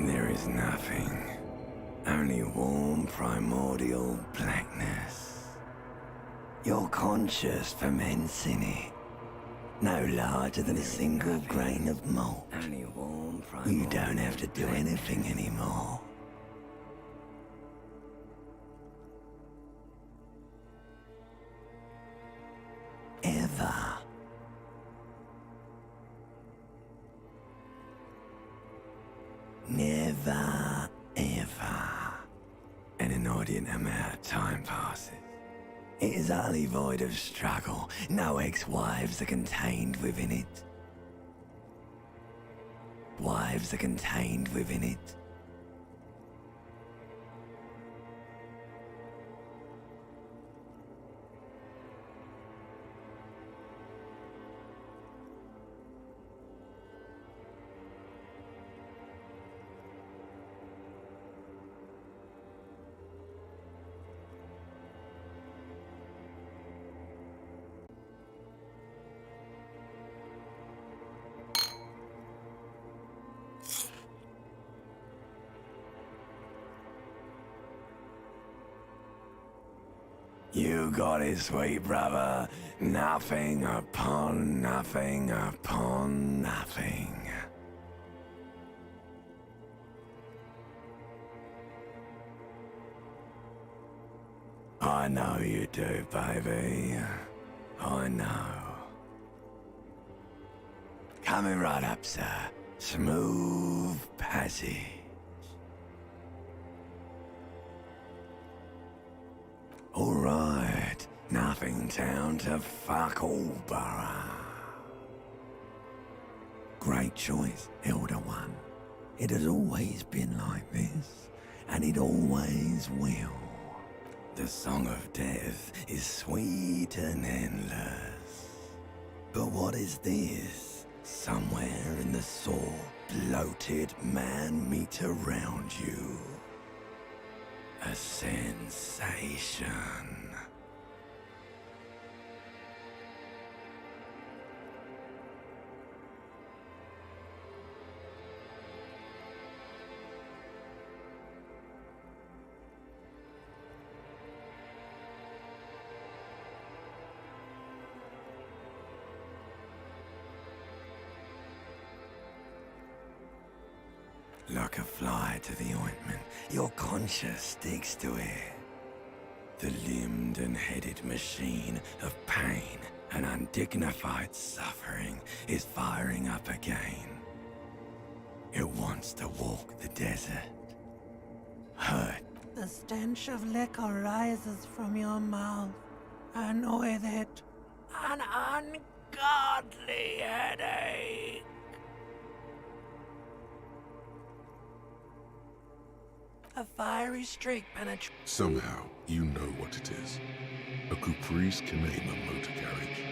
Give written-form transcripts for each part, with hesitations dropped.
There is nothing, only warm primordial blackness. Your conscious ferments in it, no larger than a single grain of malt. You don't have to do anything anymore. Ever. Never, ever. An inordinate amount of time passes. It is utterly void of struggle. No ex-wives are contained within it. Wives are contained within it. You got it, sweet brother. Nothing upon nothing upon nothing. I know you do, baby. I know. Coming right up, sir. Smooth passage. Alright, nothing down to fuck all, borough. Great choice, Elder One. It has always been like this, and it always will. The song of death is sweet and endless. But what is this? Somewhere in the sore, bloated man meet around you. A sensation. Like a fly to the ointment, your conscience sticks to it. The limbed and headed machine of pain and undignified suffering is firing up again. It wants to walk the desert. Hurt. The stench of liquor rises from your mouth, and with it, an ungodly headache. A fiery streak penetrates. Somehow, you know what it is. A caprice can name a motor carriage.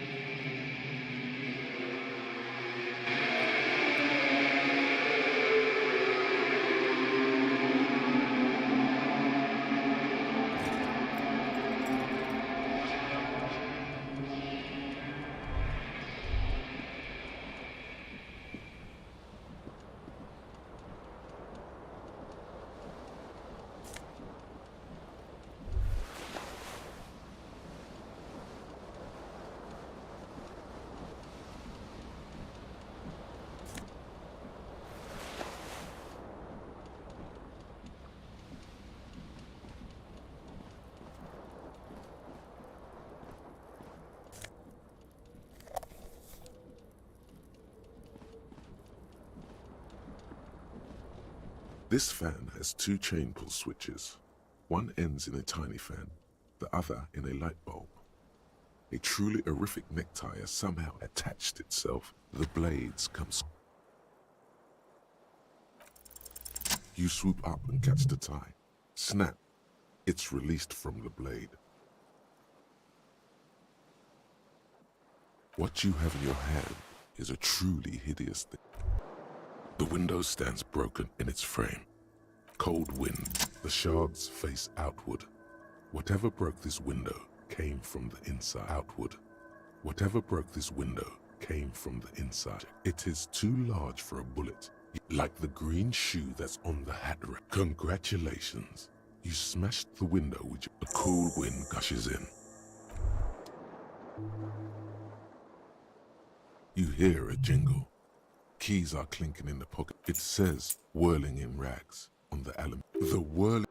This fan has two chain pull switches. One ends in a tiny fan, the other in a light bulb. A truly horrific necktie has somehow attached itself. The blades come. You swoop up and catch the tie. Snap. It's released from the blade. What you have in your hand is a truly hideous thing. The window stands broken in its frame. Cold wind, the shards face outward. Whatever broke this window came from the inside outward. Whatever broke this window came from the inside. It is too large for a bullet, Like the green shoe that's on the hat rack. Congratulations. You smashed the window with a cool wind gushes in. You hear a jingle. Keys are clinking in the pocket. It says, whirling in rags on the alum. The whirling.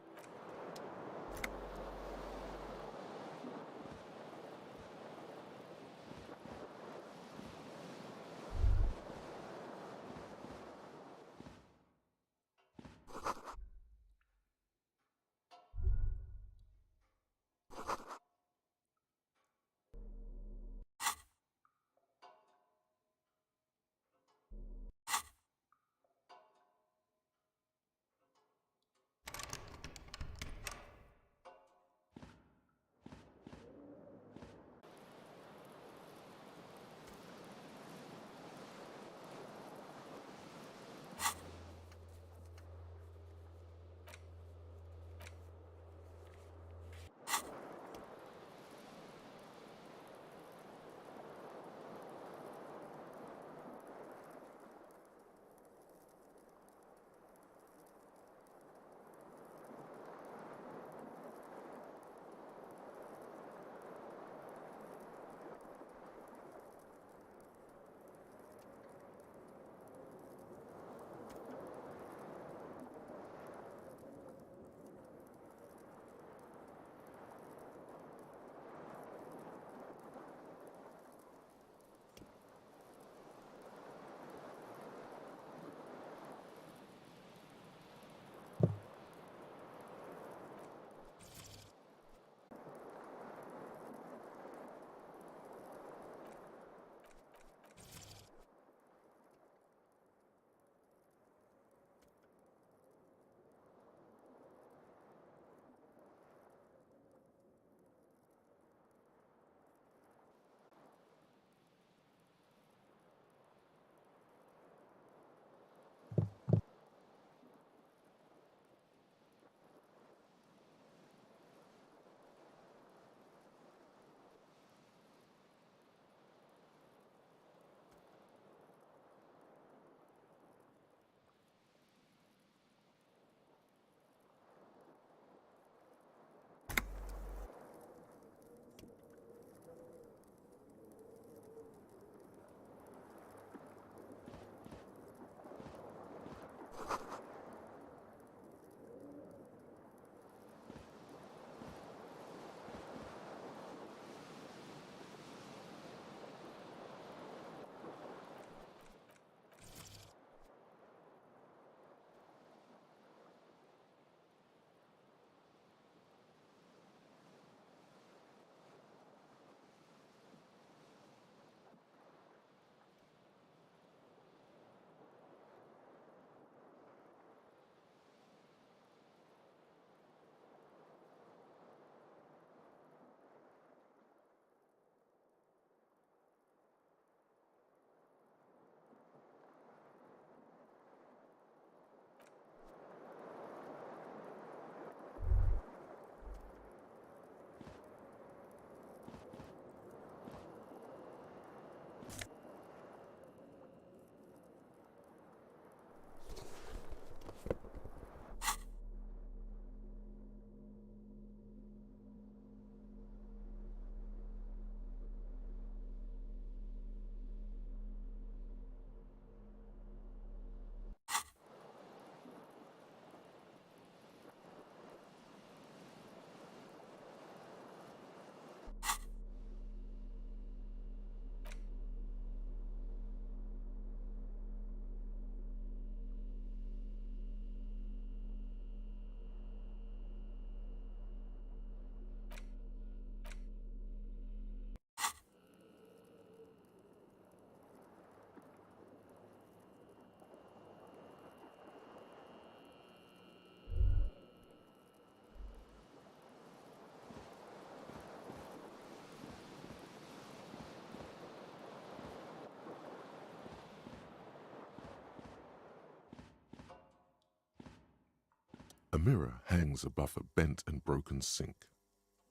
A mirror hangs above a bent and broken sink.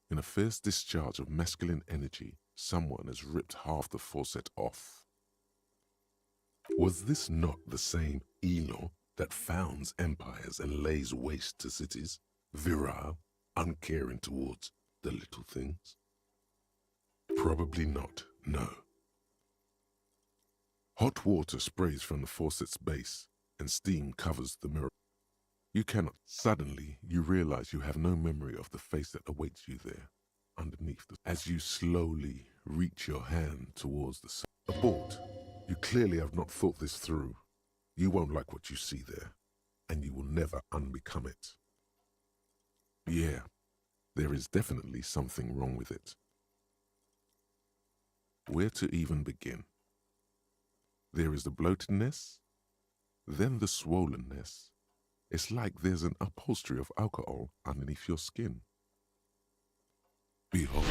In a fierce discharge of masculine energy, someone has ripped half the faucet off. Was this not the same Elon that founds empires and lays waste to cities, virile, uncaring towards the little things? Probably not, no. Hot water sprays from the faucet's base, and steam covers the mirror. You cannot. Suddenly, you realize you have no memory of the face that awaits you there, underneath. As you slowly reach your hand towards the sun. Abort. You clearly have not thought this through. You won't like what you see there, and you will never unbecome it. Yeah, there is definitely something wrong with it. Where to even begin? There is the bloatedness, then the swollenness. It's like there's an upholstery of alcohol underneath your skin. Behold.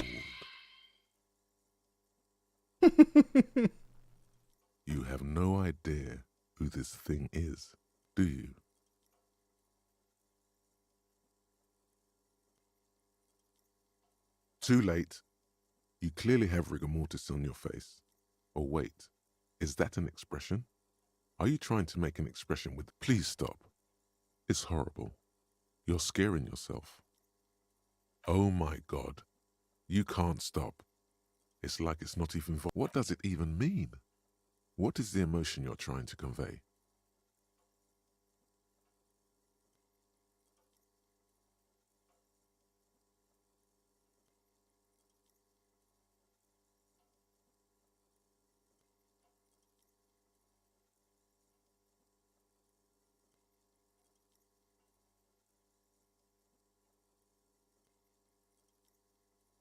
You have no idea who this thing is, do you? Too late. You clearly have rigor mortis on your face. Or wait, is that an expression? Are you trying to make an expression with... Please stop. It's horrible. You're scaring yourself. Oh my God. You can't stop. It's like it's not even... What does it even mean? What is the emotion you're trying to convey?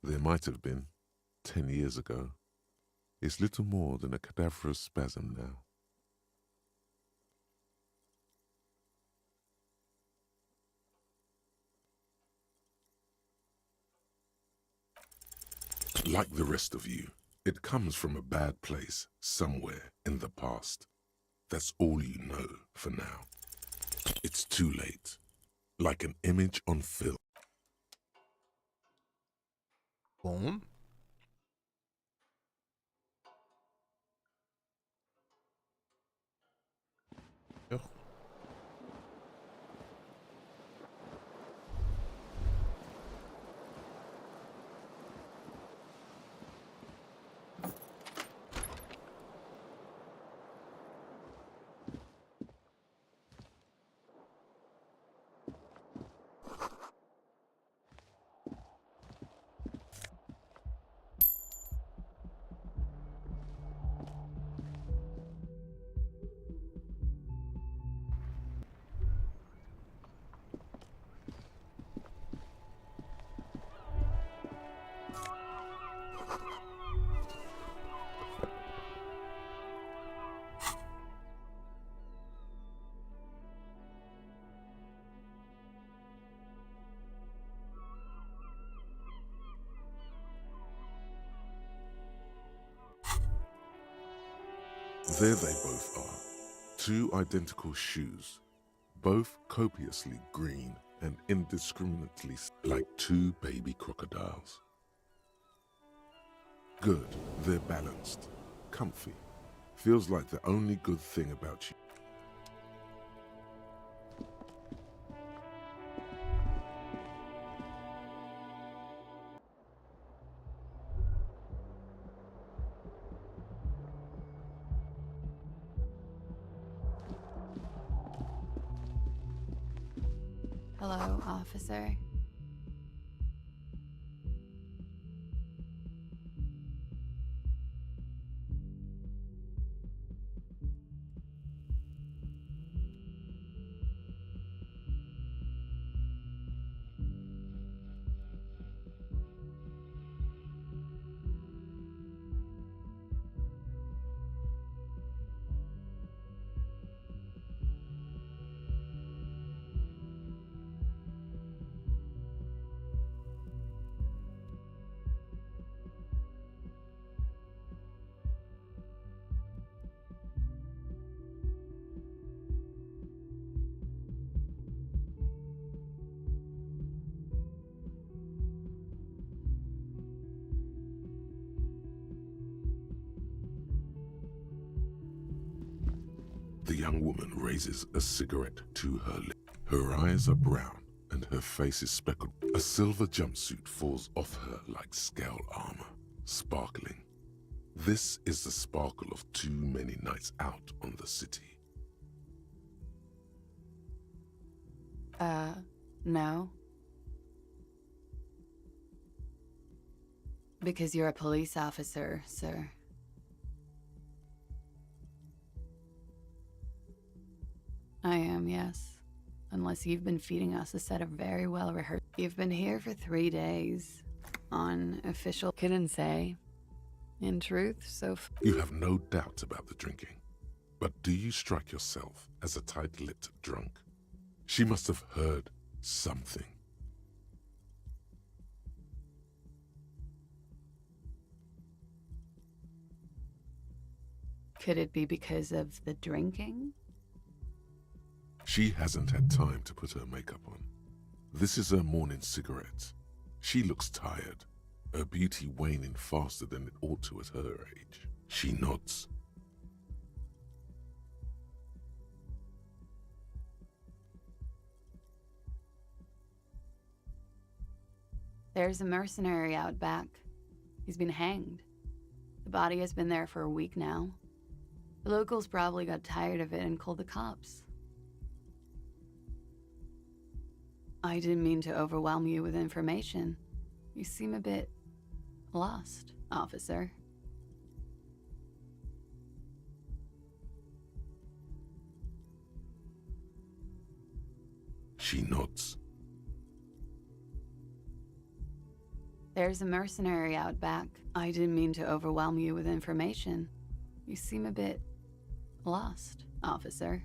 There might have been, 10 years ago. It's little more than a cadaverous spasm now. Like the rest of you, it comes from a bad place somewhere in the past. That's all you know for now. It's too late. Like an image on film. Bon. There they both are. Two identical shoes. Both copiously green and indiscriminately like two baby crocodiles. Good, they're balanced, comfy. Feels like the only good thing about you. Hello, officer. young woman raises a cigarette to her lips. Her eyes are brown and her face is speckled. A silver jumpsuit falls off her like scale armor, sparkling. This is the sparkle of too many nights out on the city. No. Because you're a police officer, sir. I am, yes. Unless you've been feeding us a set of very well rehearsed. You've been here for 3 days. On official. Couldn't say. In truth, You have no doubt about the drinking. But do you strike yourself as a tight-lipped drunk? She must have heard something. Could it be because of the drinking? She hasn't had time to put her makeup on. This is her morning cigarette. She looks tired, her beauty waning faster than it ought to at her age. She nods. There's a mercenary out back. He's been hanged. The body has been there for a week now. The locals probably got tired of it and called the cops. I didn't mean to overwhelm you with information. You seem a bit lost, officer. She nods. There's a mercenary out back. I didn't mean to overwhelm you with information. You seem a bit lost, officer.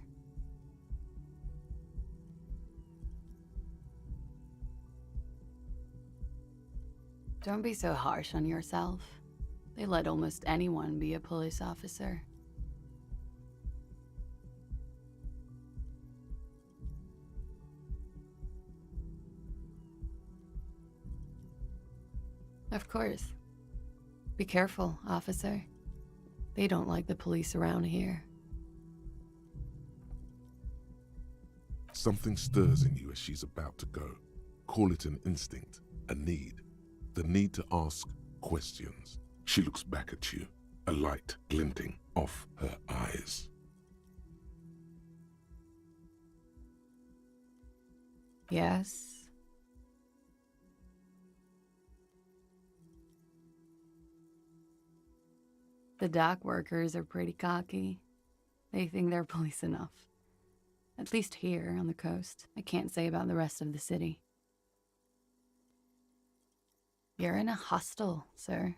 Don't be so harsh on yourself. They let almost anyone be a police officer. Of course. Be careful, officer. They don't like the police around here. Something stirs in you as she's about to go. Call it an instinct, a need. The need to ask questions. She looks back at you, a light glinting off her eyes. Yes. The dock workers are pretty cocky. They think they're police enough. At least here on the coast. I can't say about the rest of the city. You're in a hostel, sir.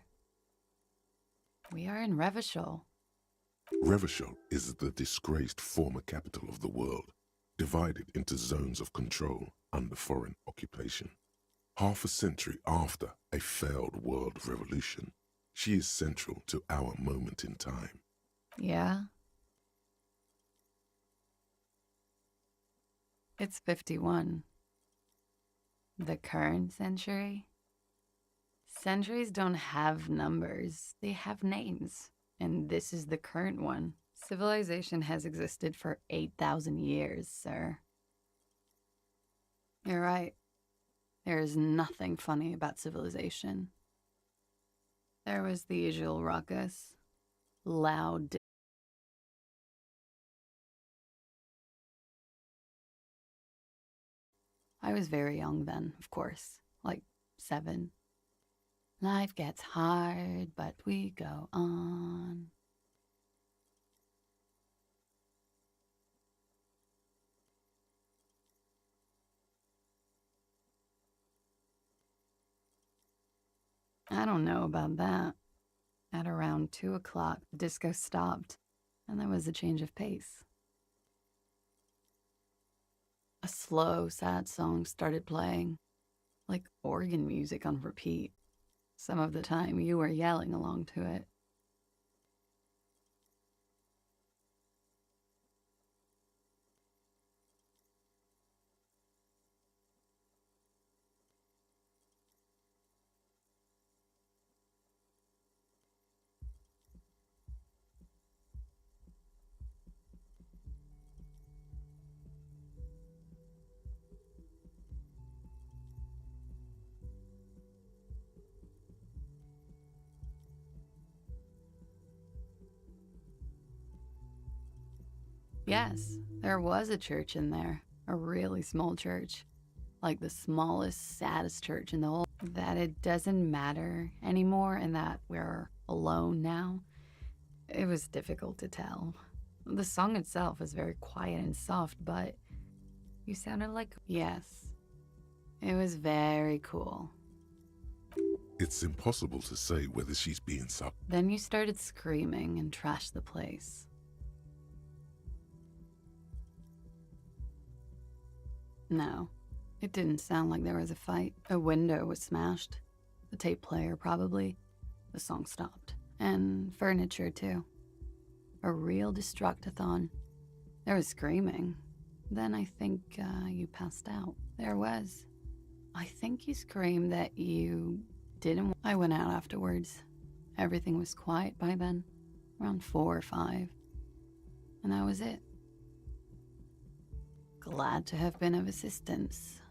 We are in Revachol. Revachol is the disgraced former capital of the world, divided into zones of control under foreign occupation. Half a century after a failed world revolution, she is central to our moment in time. Yeah? It's 51. The current century? Centuries don't have numbers, they have names. And this is the current one. Civilization has existed for 8,000 years, sir. You're right. There is nothing funny about civilization. There was the usual ruckus. Loud. I was very young then, of course. Like 7. Life gets hard, but we go on. I don't know about that. At around 2 o'clock, the disco stopped, and there was a change of pace. A slow, sad song started playing, like organ music on repeat. Some of the time, you were yelling along to it. Yes, there was a church in there. A really small church. Like the smallest, saddest church in the whole. That it doesn't matter anymore and that we're alone now. It was difficult to tell. The song itself was very quiet and soft, but you sounded like... Yes. It was very cool. It's impossible to say whether she's being Then you started screaming and trashed the place. No, it didn't sound like there was a fight. A window was smashed. The tape player, probably. The song stopped. And furniture, too. A real destructathon. There was screaming. Then I think you passed out. There was. I think you screamed that you didn't. I went out afterwards. Everything was quiet by then. Around 4 or 5. And that was it. Glad to have been of assistance.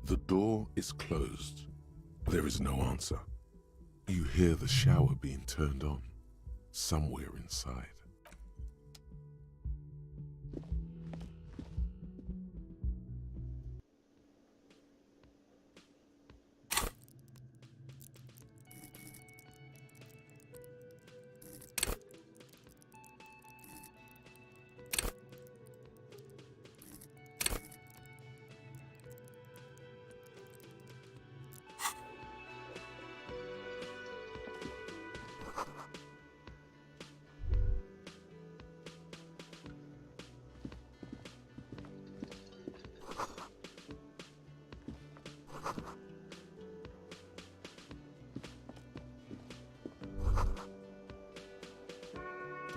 The door is closed. There is no answer. You hear the shower being turned on somewhere inside.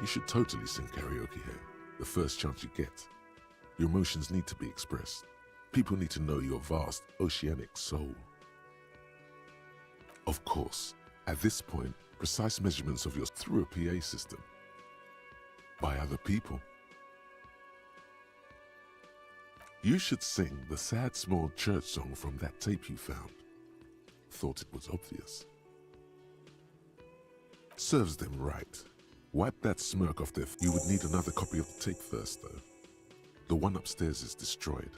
You should totally sing karaoke here, the first chance you get. Your emotions need to be expressed. People need to know your vast, oceanic soul. Of course, at this point, precise measurements of yours through a PA system. By other people. You should sing the sad small church song from that tape you found. Thought it was obvious. Serves them right. Wipe that smirk off their face. You would need another copy of the tape first, though. The one upstairs is destroyed.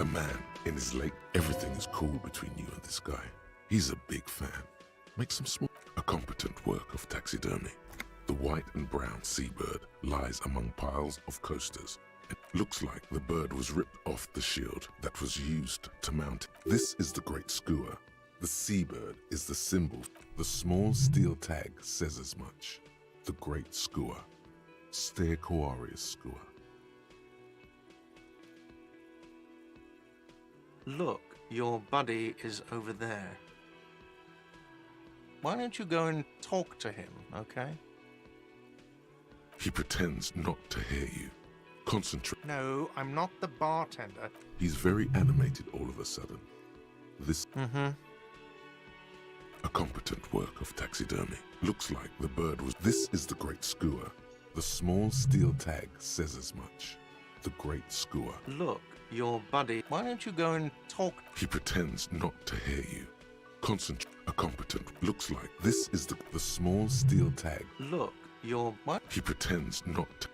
A man in his late, everything is cool between you and this guy. He's a big fan. Make some small. A competent work of taxidermy. The white and brown seabird lies among piles of coasters. It looks like the bird was ripped off the shield that was used to mount it. This is the great skua. The seabird is the symbol. The small steel tag says as much. The great skua. Stegoarius skua. Look, your buddy is over there. Why don't you go and talk to him, okay? He pretends not to hear you. Concentrate. No, I'm not the bartender. He's very animated all of a sudden. This a competent work of taxidermy. Looks like the bird was. This is the great skua. The small steel tag says as much. The great skewer. Look, your buddy. Why don't you go and talk? He pretends not to hear you. Concentrate. A competent. Looks like this is the small steel tag. Look, your what? He pretends not to.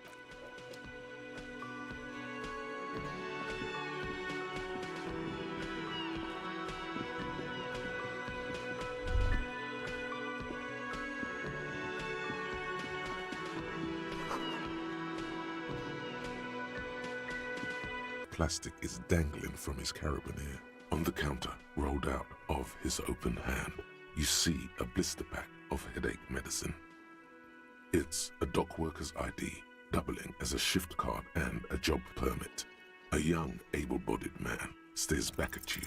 Plastic is dangling from his carabiner. On the counter, rolled out of his open hand, you see a blister pack of headache medicine. It's a dock worker's ID, doubling as a shift card and a job permit. A young, able-bodied man stares back at you.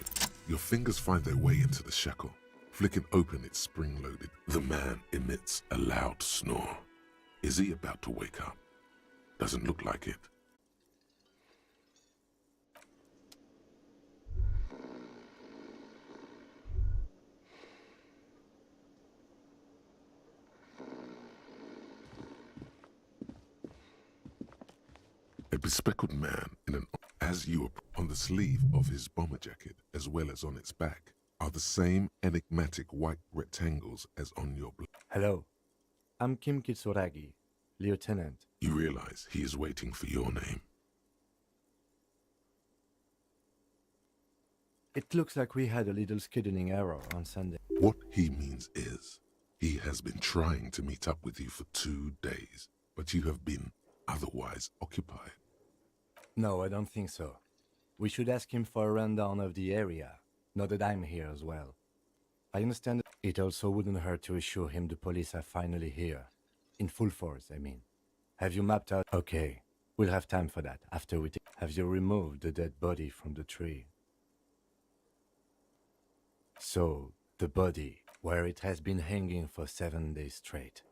Your fingers find their way into the shackle. Flicking open its spring-loaded, the man emits a loud snore. Is he about to wake up? Doesn't look like it. A bespectacled man in an as you on the sleeve of his bomber jacket, as well as on its back, are the same enigmatic white rectangles as on your blouse. Hello, I'm Kim Kitsuragi, Lieutenant. You realize he is waiting for your name. It looks like we had a little scheduling error on Sunday. What he means is, he has been trying to meet up with you for 2 days, but you have been otherwise occupied. No, I don't think so. We should ask him for a rundown of the area, now that I'm here as well. I understand it also wouldn't hurt to assure him the police are finally here. In full force, I mean. Have you mapped out? Okay, we'll have time for that after we have you removed the dead body from the tree? So, the body, where it has been hanging for 7 days straight.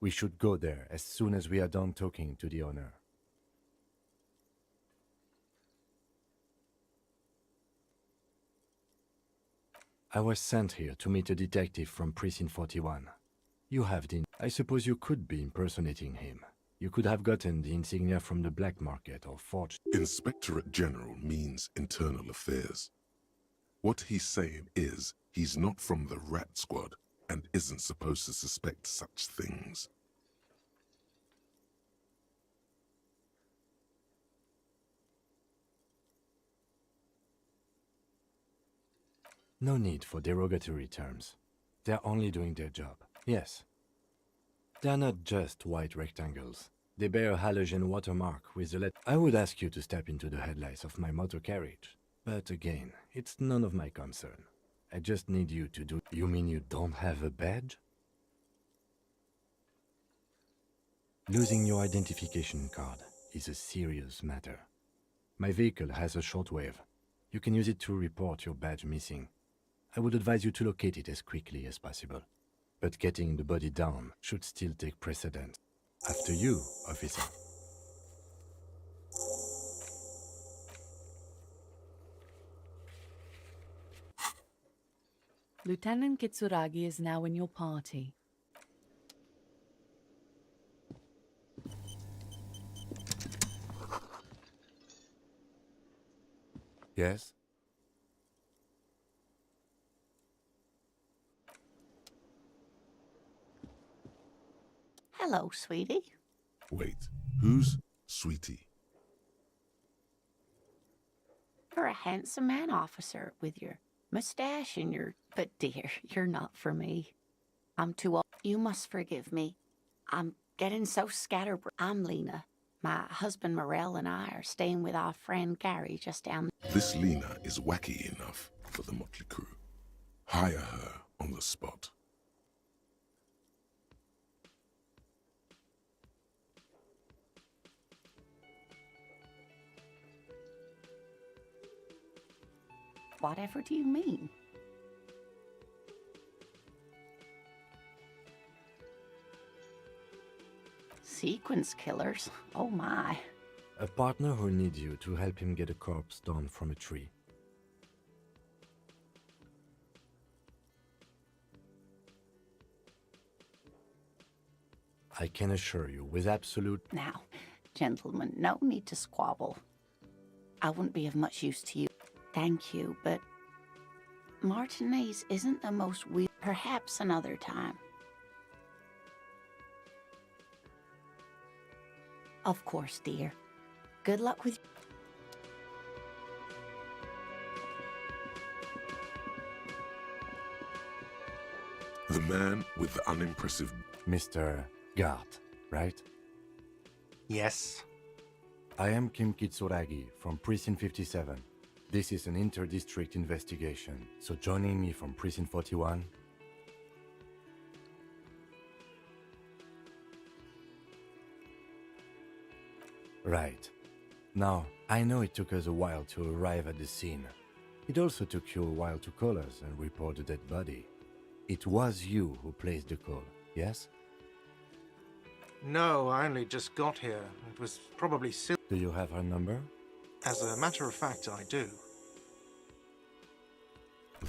We should go there as soon as we are done talking to the owner. I was sent here to meet a detective from Precinct 41. You have the... I suppose you could be impersonating him. You could have gotten the insignia from the black market or forged... Inspectorate General means internal affairs. What he's saying is, he's not from the rat squad and isn't supposed to suspect such things. No need for derogatory terms. They're only doing their job. Yes. They're not just white rectangles. They bear a halogen watermark with the letter. I would ask you to step into the headlights of my motor carriage. But again, it's none of my concern. I just need you to do... You mean you don't have a badge? Losing your identification card is a serious matter. My vehicle has a shortwave. You can use it to report your badge missing. I would advise you to locate it as quickly as possible. But getting the body down should still take precedence. After you, officer. Lieutenant Kitsuragi is now in your party. Yes? Hello, sweetie. Wait, who's Sweetie? You're a handsome man, officer, with your mustache and your... But dear, you're not for me. I'm too old. You must forgive me. I'm getting so scatterbrained. I'm Lena. My husband Morel and I are staying with our friend Gary just down... This Lena is wacky enough for the motley crew. Hire her on the spot. Whatever do you mean? Sequence killers? Oh my. A partner who needs you to help him get a corpse down from a tree. I can assure you with absolute... Now, gentlemen, no need to squabble. I wouldn't be of much use to you. Thank you, but Martinez isn't the most perhaps another time. Of course, dear. Good luck with... The man with the unimpressive... Mr. Gart, right? Yes. I am Kim Kitsuragi from Precinct 57. This is an inter-district investigation, so joining me from Precinct 41... Right. Now, I know it took us a while to arrive at the scene. It also took you a while to call us and report the dead body. It was you who placed the call, yes? No, I only just got here. It was probably silly. Do you have her number? As a matter of fact, I do.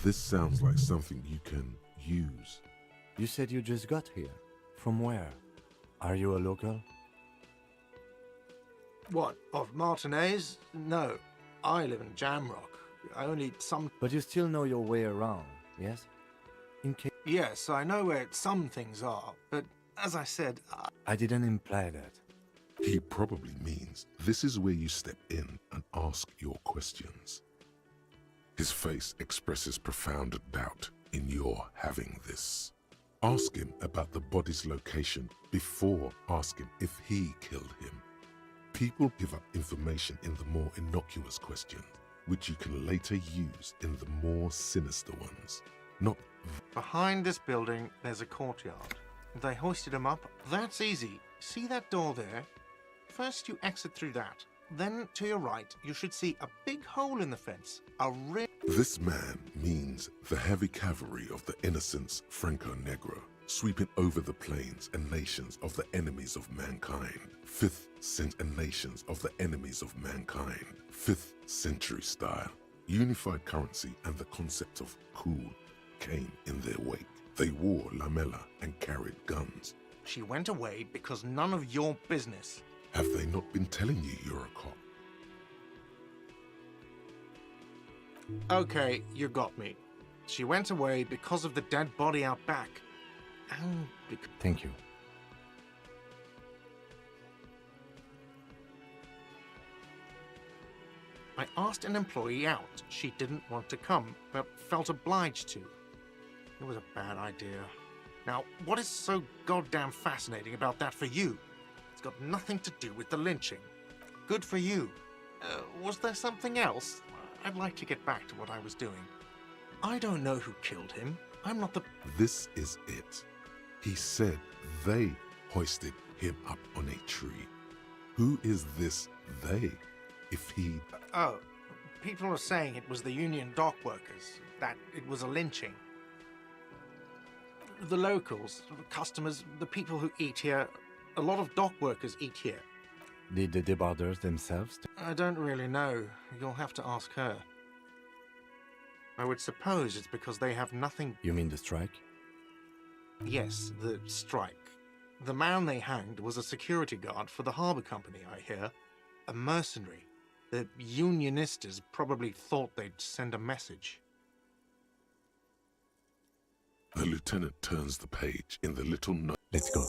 This sounds like something you can use. You said you just got here. From where? Are you a local? What, of Martinez? No, I live in Jamrock. I only But you still know your way around, yes? In case... Yes, I know where some things are, but as I said, I didn't imply that. He probably means this is where you step in and ask your questions. His face expresses profound doubt in your having this. Ask him about the body's location before asking if he killed him. People give up information in the more innocuous questions, which you can later use in the more sinister ones. Not behind this building, there's a courtyard. They hoisted him up. That's easy. See that door there? First you exit through that. Then to your right, you should see a big hole in the fence. This man means the heavy cavalry of the innocents Franco-Negro, sweeping over the plains and nations of the enemies of mankind. 5th century nations of the enemies of mankind. 5th century style. Unified currency and the concept of cool came in their wake. They wore lamella and carried guns. She went away because none of your business. Have they not been telling you you're a cop? Okay, you got me. She went away because of the dead body out back. And Thank you. I asked an employee out. She didn't want to come, but felt obliged to. It was a bad idea. Now, what is so goddamn fascinating about that for you? It's got nothing to do with the lynching. Good for you. Was there something else? I'd like to get back to what I was doing. I don't know who killed him. I'm not the... This is it. He said they hoisted him up on a tree. Who is this they? If he... Oh, people are saying it was the union dock workers, that it was a lynching. The locals, the customers, the people who eat here, a lot of dock workers eat here. Did the debarders themselves? I don't really know. You'll have to ask her. I would suppose it's because they have nothing... You mean the strike? Yes, the strike. The man they hanged was a security guard for the harbour company, I hear. A mercenary. The unionistas probably thought they'd send a message. The lieutenant turns the page in the little note. Let's go.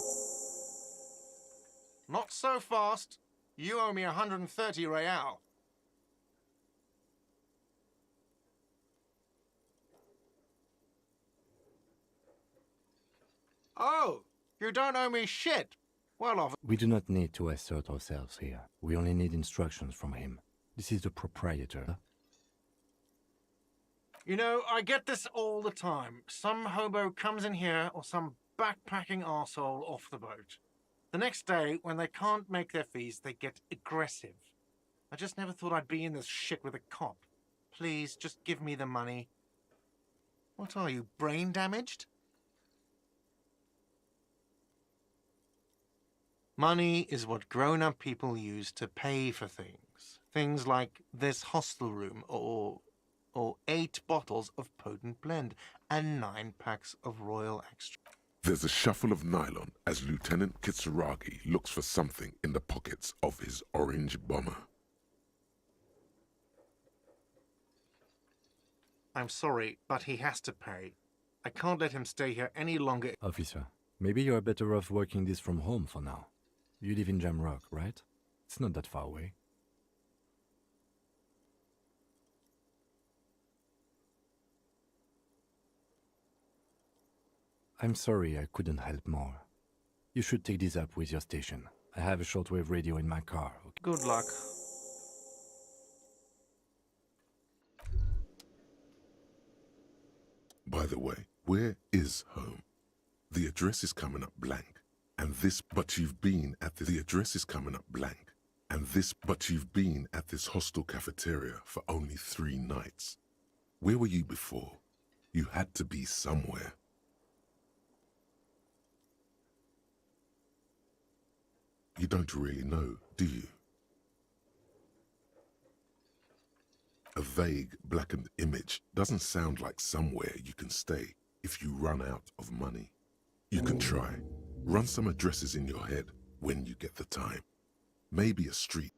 Not so fast. You owe me 130 real. Oh, you don't owe me shit. Well off. We do not need to assert ourselves here. We only need instructions from him. This is the proprietor. You know, I get this all the time. Some hobo comes in here or some backpacking arsehole off the boat. The next day, when they can't make their fees, they get aggressive. I just never thought I'd be in this shit with a cop. Please, just give me the money. What are you, brain damaged? Money is what grown-up people use to pay for things. Things like this hostel room or 8 bottles of potent blend and 9 packs of Royal Extra. There's a shuffle of nylon as Lieutenant Kitsuragi looks for something in the pockets of his orange bomber. I'm sorry, but he has to pay. I can't let him stay here any longer. Officer, maybe you are better off working this from home for now. You live in Jamrock, right? It's not that far away. I'm sorry I couldn't help more. You should take this up with your station. I have a shortwave radio in my car. Okay? Good luck. By the way, where is home? The address is coming up blank. And this, but you've been at the address is coming up blank. And this, but you've been at this hostel cafeteria for only 3 nights. Where were you before? You had to be somewhere. You don't really know, do you? A vague, blackened image doesn't sound like somewhere you can stay if you run out of money. You can try. Run some addresses in your head when you get the time. Maybe a street.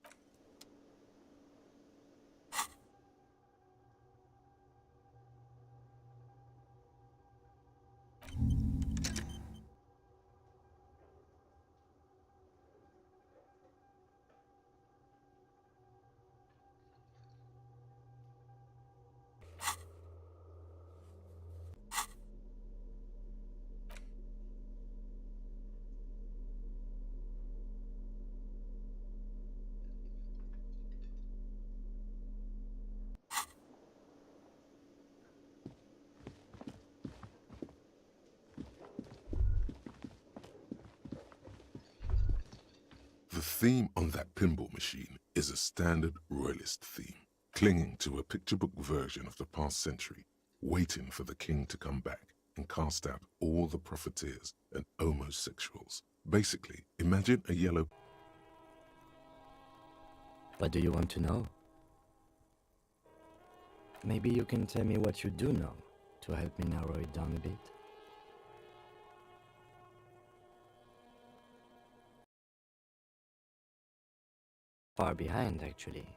The theme on that pinball machine is a standard royalist theme, clinging to a picture book version of the past century, waiting for the king to come back and cast out all the profiteers and homosexuals. Basically, imagine a yellow... What do you want to know? Maybe you can tell me what you do know to help me narrow it down a bit. Far behind, actually.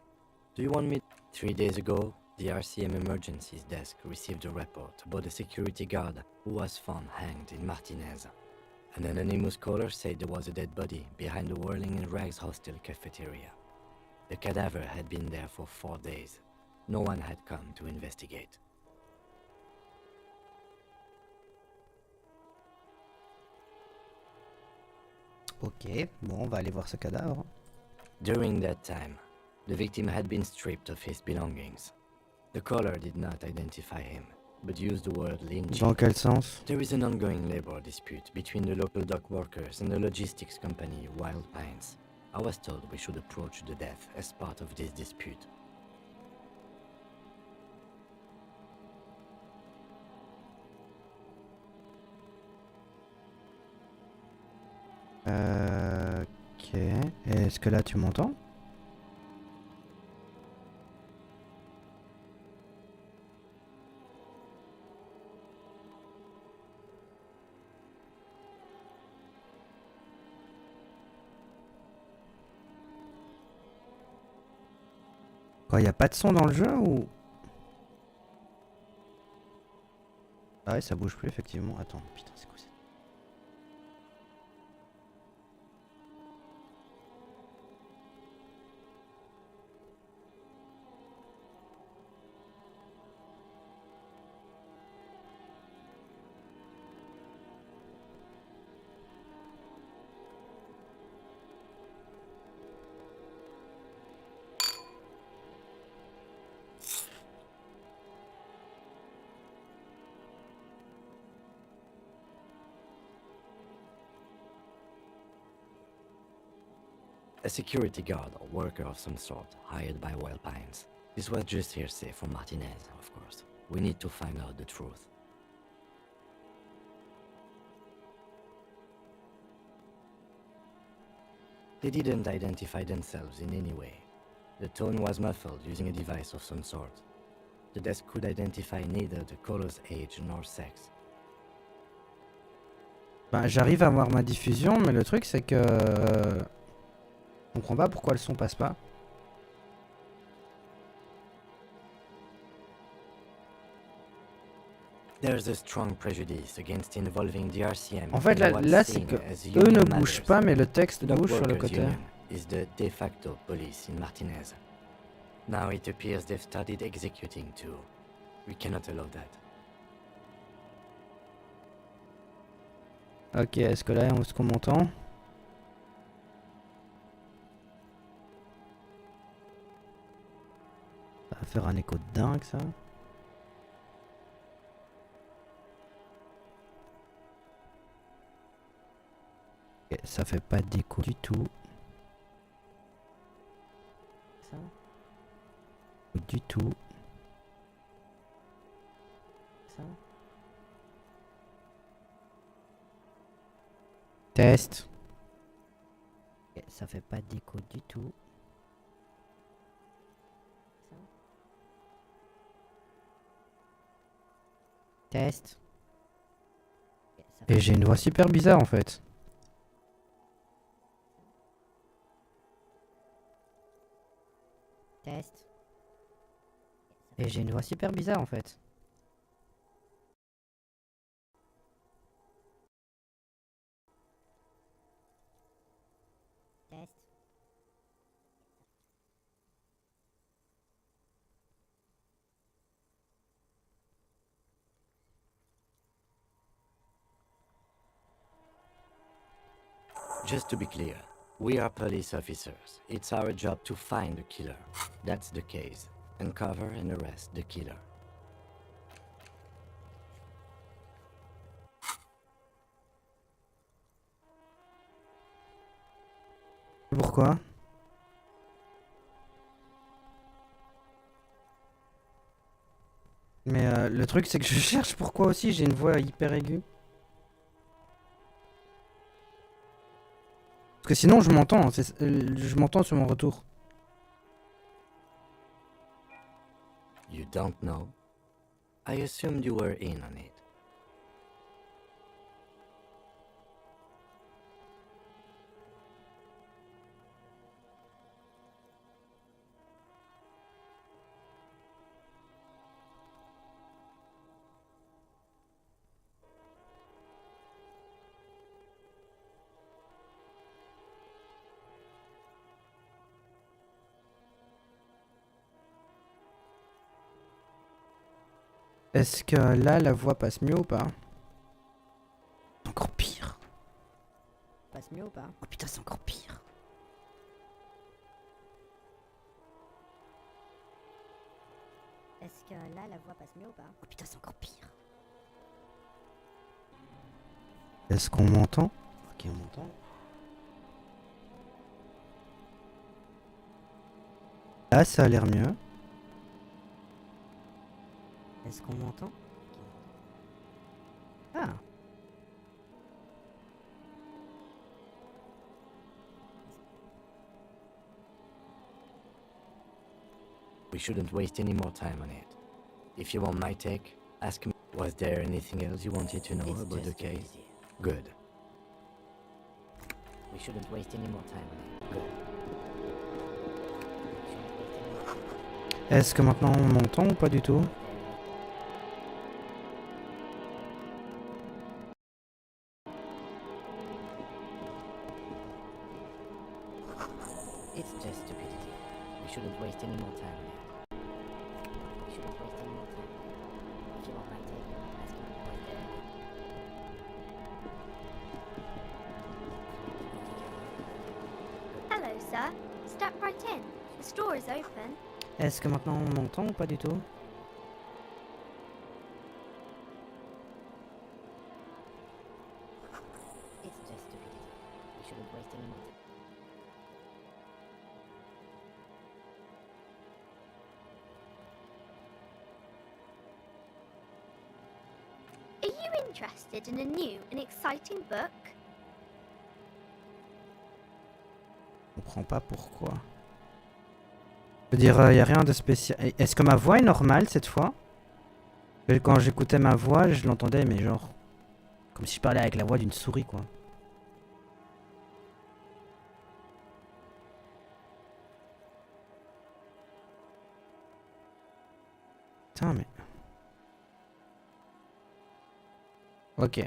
Do you want me... 3 days ago, the RCM Emergencies Desk received a report about a security guard who was found hanged in Martinez. An anonymous caller said there was a dead body behind the Whirling in Rags hostel cafeteria. The cadaver had been there for 4 days. No one had come to investigate. Ok, bon, on va aller voir ce cadavre. During that time, the victim had been stripped of his belongings. The caller did not identify him, but used the word lynching. Dans quel sens? There is an ongoing labor dispute between the local dock workers and the logistics company Wild Pines. I was told we should approach the death as part of this dispute. Ok. Est-ce que là tu m'entends? Quoi, y a pas de son dans le jeu ou... Ah ouais, ça bouge plus effectivement. Attends, putain, c'est quoi ça? A security guard or worker of some sort, hired by Wild Pines. This was just hearsay from Martinez, of course. We need to find out the truth. They didn't identify themselves in any way. The tone was muffled using a device of some sort. The desk could identify neither the caller's age nor sex. Bah, j'arrive à voir ma diffusion, mais le truc c'est que... je comprends pas pourquoi le son passe pas. There's a strong prejudice against involving the RCM En fait, in what's là c'est seen que as eux union ne matters. bougent pas, mais le texte The Dock bouge sur le Workers côté. Union is the de facto police in Martinez. Now it appears they've started executing too. We cannot allow that. Ok, est-ce que là, est-ce qu'on m'entend? Ça va faire un écho de dingue, ça. Ok, ça fait pas d'écho du tout. Ça? Du tout. Ça? Test. Ok, ça fait pas d'écho du tout. Ça? Test. Ok, ça fait... Et j'ai une voix super bizarre en fait. Test. Et j'ai une voix super bizarre en fait. Test. Just to be clear, we are police officers. It's our job to find the killer. That's the case. Uncover and arrest the killer. Pourquoi? Mais le truc c'est que je cherche pourquoi aussi j'ai une voix hyper aiguë. Parce que sinon je m'entends, je m'entends sur mon retour. You don't know? I assumed you were in on it. Est-ce que là la voix passe mieux ou pas? Encore pire. Passe mieux ou pas? Oh putain, c'est encore pire. Est-ce que là la voix passe mieux ou pas? Oh putain, c'est encore pire. Est-ce qu'on m'entend? Ok, on m'entend. Là, ça a l'air mieux. Est-ce qu'on m'entend? Ah. We shouldn't waste any more time on it. If you want my take, ask me. Was there anything else you wanted to know about the case? Good. We shouldn't waste any more time on it. Good. Est-ce que maintenant on m'entend ou pas du tout? It's just stupidity. We shouldn't waste any more time on it. We shouldn't waste any more time on it. If you want my take, ask me. Was there anything? Hello, sir. Step right in. The store is open. Est-ce que maintenant on m'entend ou pas du tout? It's just stupidity. We shouldn't waste any more time. Are you interested in a new and exciting book? Je comprends pas pourquoi. Je veux dire, y a rien de spécial. Est-ce que ma voix est normale cette fois? Quand j'écoutais ma voix, je l'entendais, mais genre Comme si je parlais avec la voix d'une souris, quoi. Putain, mais... Ok.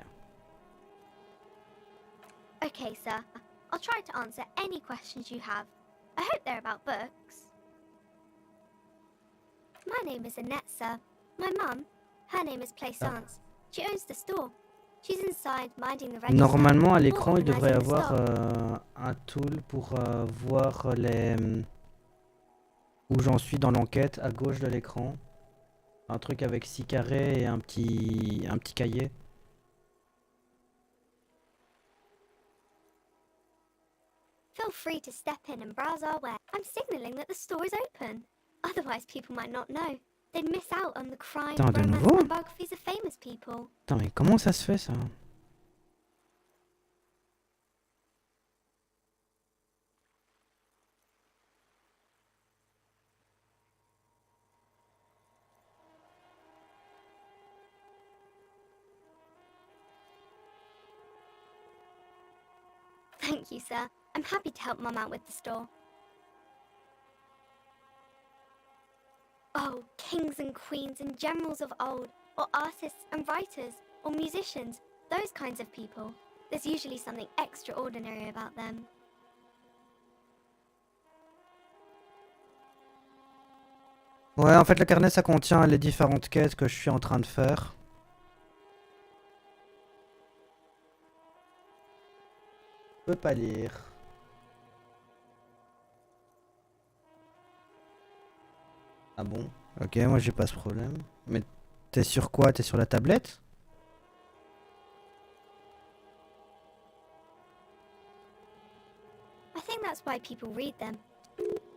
Okay, sir. I'll try to answer any questions you have. I hope they're about books. My name is Annette, sir. My mum, her name is Plaisance. She owns the store. She's inside minding the register. Normalement, à l'écran, il devrait y organising the avoir stock. un tool pour voir les... où j'en suis dans l'enquête, à gauche de l'écran. Un truc avec 6 carrés et un petit cahier. Feel free to step in and browse our ware. I'm signaling that the store is open. Otherwise, people might not know. They'd miss out on the crime, Attends, de romance, nouveau? and biographies of famous people. Attends, mais comment ça se fait, ça? Thank you, sir. I'm happy to help Mum out with the store. Oh, kings and queens and generals of old, or artists and writers, or musicians, those kinds of people. There's usually something extraordinary about them. Ouais, en fait, le carnet, ça contient les différentes quêtes que je suis en train de faire. Je peux pas lire. Ah bon? Ok, moi j'ai pas ce problème. Mais t'es sur quoi? T'es sur la tablette? I think that's why people read them.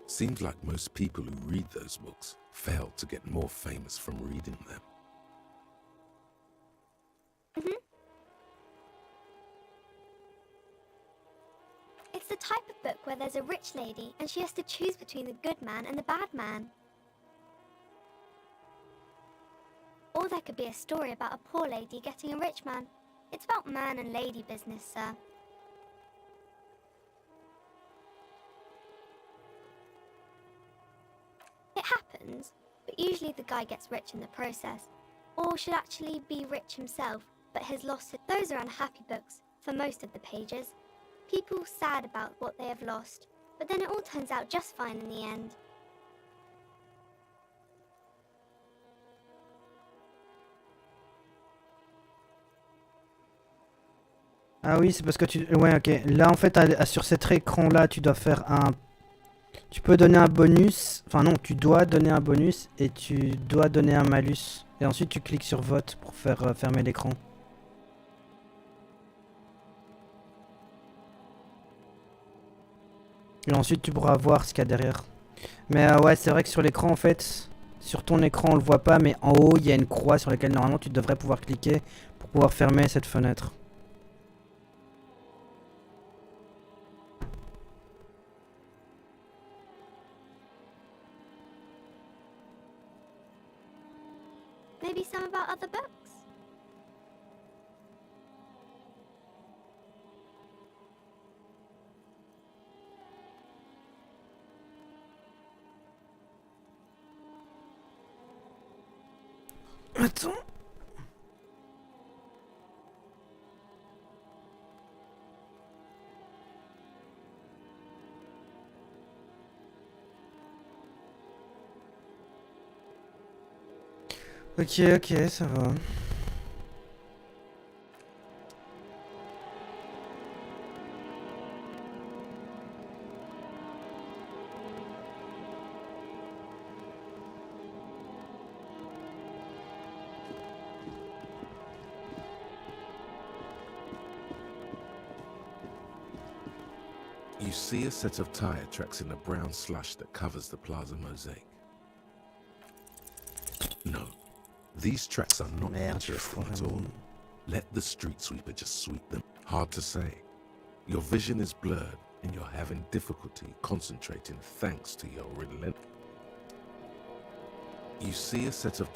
Seems like most people who read those books fail to get more famous from reading them. It's the type of book where there's a rich lady and she has to choose between the good man and the bad man. Or there could be a story about a poor lady getting a rich man. It's about man and lady business, sir. It happens, but usually the guy gets rich in the process. Or should actually be rich himself, but has lost it. Those are unhappy books for most of the pages. People sad about what they have lost, but then it all turns out just fine in the end. Ah oui, c'est parce que tu... Ouais, ok. Là, en fait, sur cet écran-là, tu dois faire un... Tu peux donner un bonus. Enfin non, tu dois donner un bonus et tu dois donner un malus. Et ensuite, tu cliques sur vote pour faire fermer l'écran. Et ensuite, tu pourras voir ce qu'il y a derrière. Mais ouais, c'est vrai que sur l'écran, en fait... Sur ton écran, on le voit pas, mais en haut, il y a une croix sur laquelle, normalement, tu devrais pouvoir cliquer pour pouvoir fermer cette fenêtre. Maybe some about other books? Attends. Ok, ok, ça va. You see a set of tire tracks in the brown slush that covers the plaza mosaic. No, these tracks are not interesting at all. Let the street sweeper just sweep them. Hard to say. Your vision is blurred and you're having difficulty concentrating thanks to your relent. You see a set of...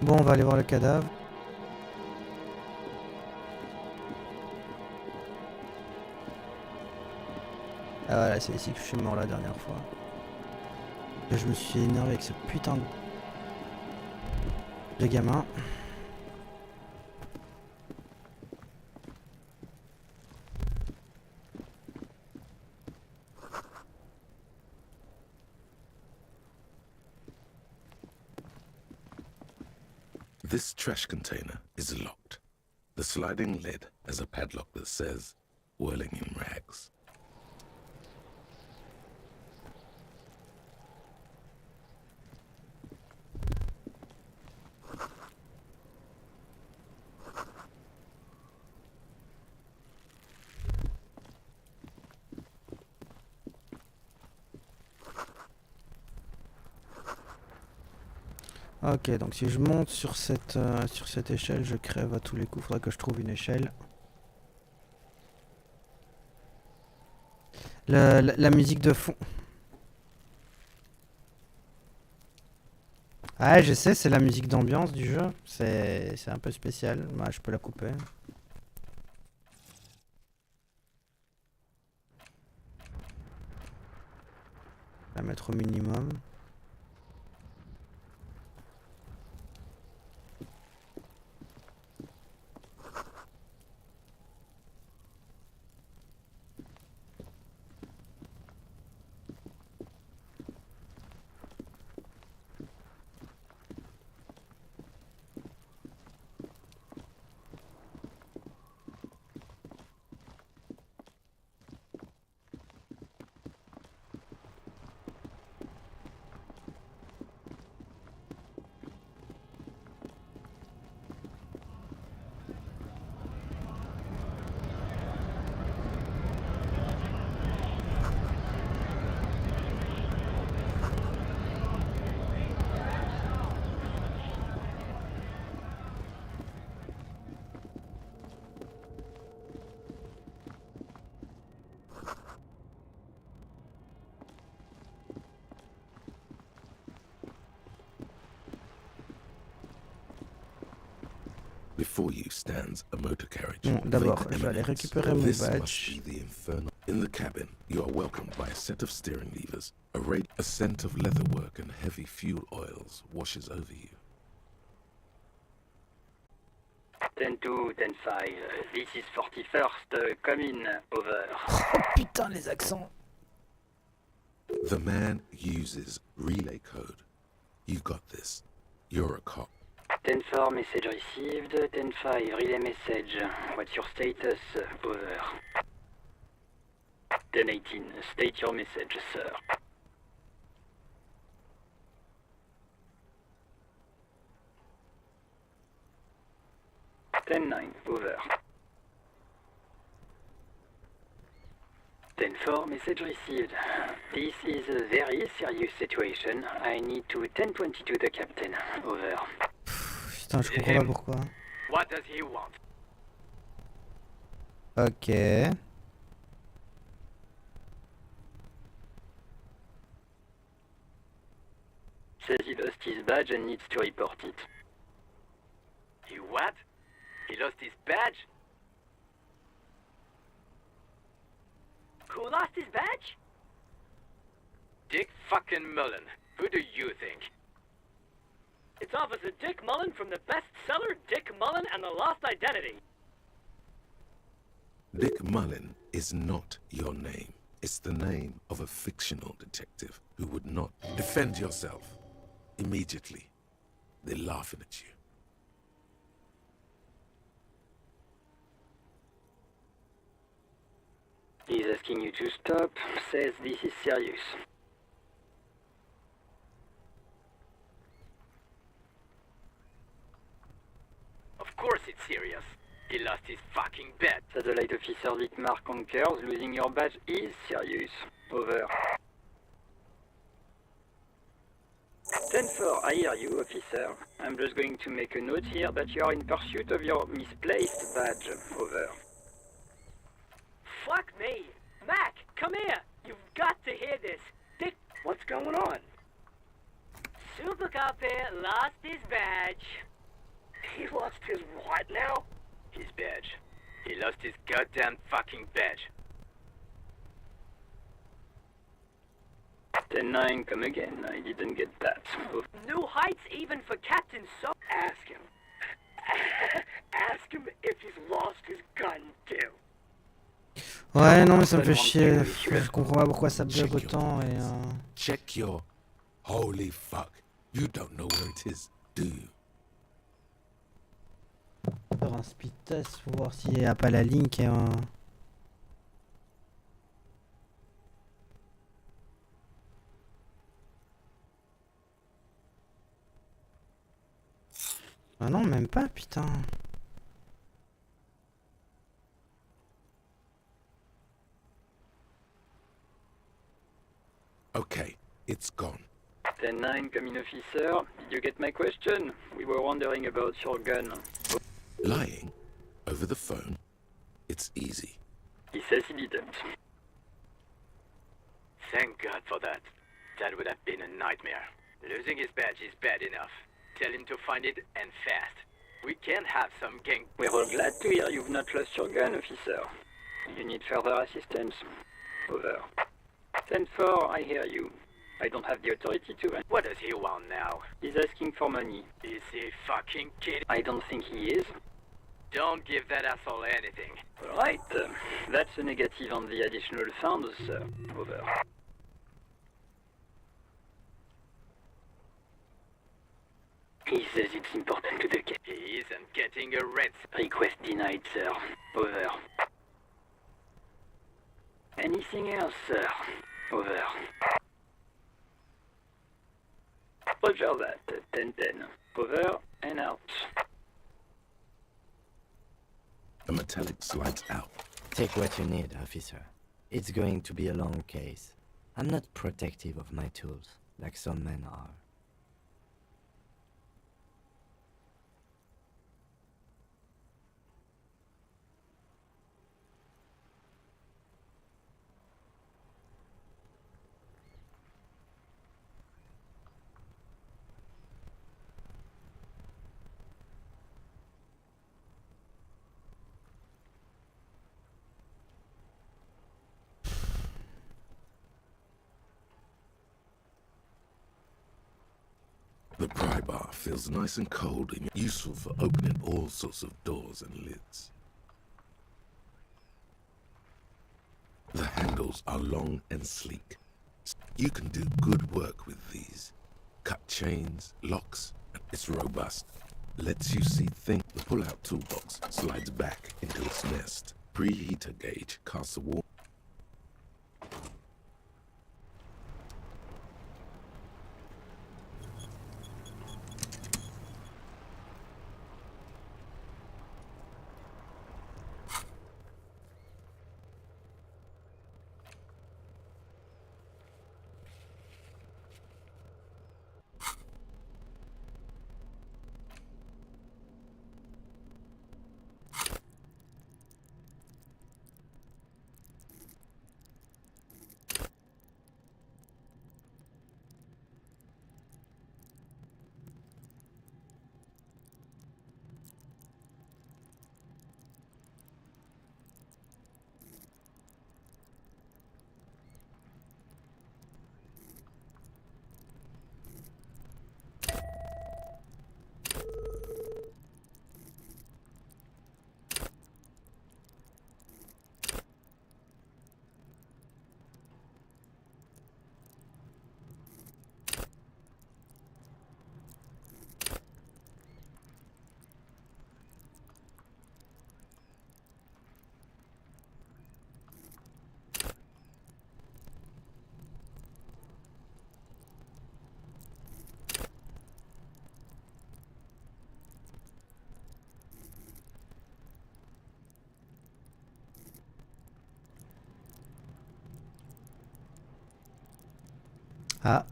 Bon, on va aller voir le cadavre. Ah voilà, c'est ici que je suis mort la dernière fois. Que je me suis énervé avec ce putain de gamin. This trash container is locked. The sliding lid has a padlock that says, whirling in rags. Ok, donc si je monte sur cette échelle, je crève à tous les coups. Faudra que je trouve une échelle. La musique de fond. Ah, je sais, c'est la musique d'ambiance du jeu. C'est un peu spécial. Moi, je peux la couper. La mettre au minimum. Before you stands a motor carriage. Bon, d'abord, Vapor je vais aller emanates. récupérer mon This badge. must be the infernal. In the cabin, you are welcomed by a set of steering levers. A scent of leatherwork and heavy fuel oils washes over you. 10-2, 10-5, this is 41st, come in, over. Putain, les accents. The man uses relay code. You got this. You're a cop. 10-4, message received, 10-5, relay message, what's your status, over. 10-18, state your message, sir. 10-9, over. 10-4, message received. This is a very serious situation. I need to 10-22 the captain, over. Putain, je comprends pas pourquoi. What does he want? Ok. Says he lost his badge and needs to report it. He what? He lost his badge? Who lost his badge? Dick fucking Mullen. Who do you think? It's Officer Dick Mullen from the bestseller Dick Mullen and the Lost Identity. Dick Mullen is not your name. It's the name of a fictional detective who would not defend yourself. Immediately, they're laughing at you. He's asking you to stop, says this is serious. Of course it's serious. He lost his fucking badge. Satellite officer Dietmar concurs, losing your badge is serious. Over. 10-4, I hear you, officer. I'm just going to make a note here that you are in pursuit of your misplaced badge. Over. Fuck me! Mac, come here! You've got to hear this. Dick, what's going on? Super Copy lost his badge. He lost his what now? His badge. He lost his goddamn fucking badge. 10-9, come again. I didn't get that. New heights even for Captain So. Ask him. Ask him if he's lost his gun too. Ouais, non, mais ça me fait chier. Je comprends pas pourquoi ça bug autant et. Check your... Holy fuck. You don't know where it is, do you? Faire un speed test pour voir s'il n'y a pas la link et un. Ah non, même pas, putain. Okay, it's gone. 10-9, come in, officer. Did you get my question? We were wondering about your gun. Lying? Over the phone? It's easy. He says he didn't. Thank God for that. That would have been a nightmare. Losing his badge is bad enough. Tell him to find it, and fast. We can't have some gang... We're all glad to hear you've not lost your gun, officer. You need further assistance? Over. 10-4, I hear you. I don't have the authority to... What does he want now? He's asking for money. Is he fucking kidding? I don't think he is. Don't give that asshole anything. Alright, that's a negative on the additional funds, sir. Over. He says it's important to the case. He isn't getting a red... Request denied, sir. Over. Anything else, sir? Over. Roger that. 10-10. Over and out. The metallic slides out. Take what you need, officer. It's going to be a long case. I'm not protective of my tools, like some men are. The pry bar feels nice and cold and useful for opening all sorts of doors and lids. The handles are long and sleek. You can do good work with these. Cut chains, locks, it's robust. Lets you see things. The pull-out toolbox slides back into its nest. Preheater gauge casts a warm... Ah.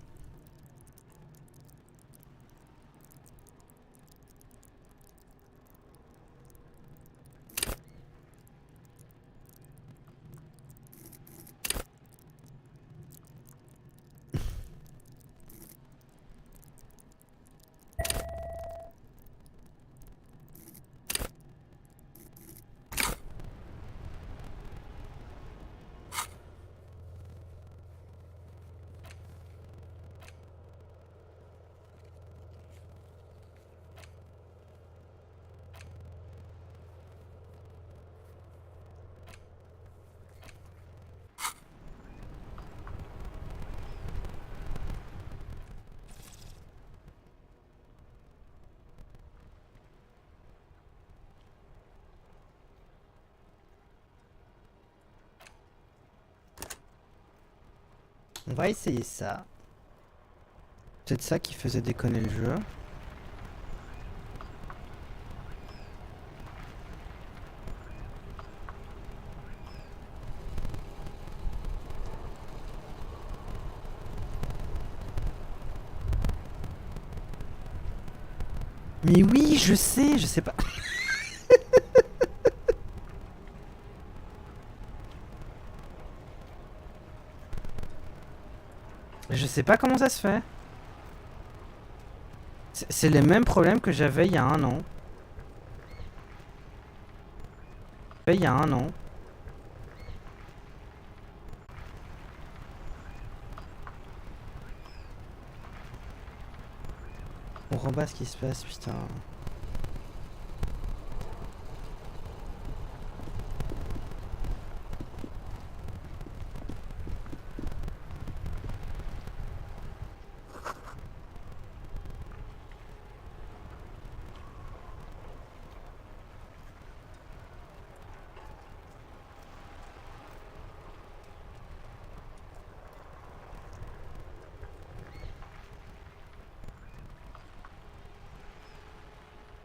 On va essayer ça. Peut-être ça qui faisait déconner le jeu. Mais oui, je sais pas. Je sais pas comment ça se fait. C'est les mêmes problèmes que j'avais il y a 1 an. Il y a 1 an. On comprend pas ce qui se passe, putain.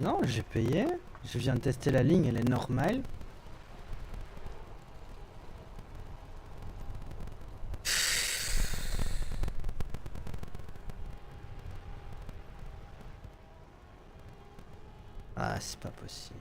Non, j'ai payé. Je viens de tester la ligne, elle est normale. Ah, c'est pas possible.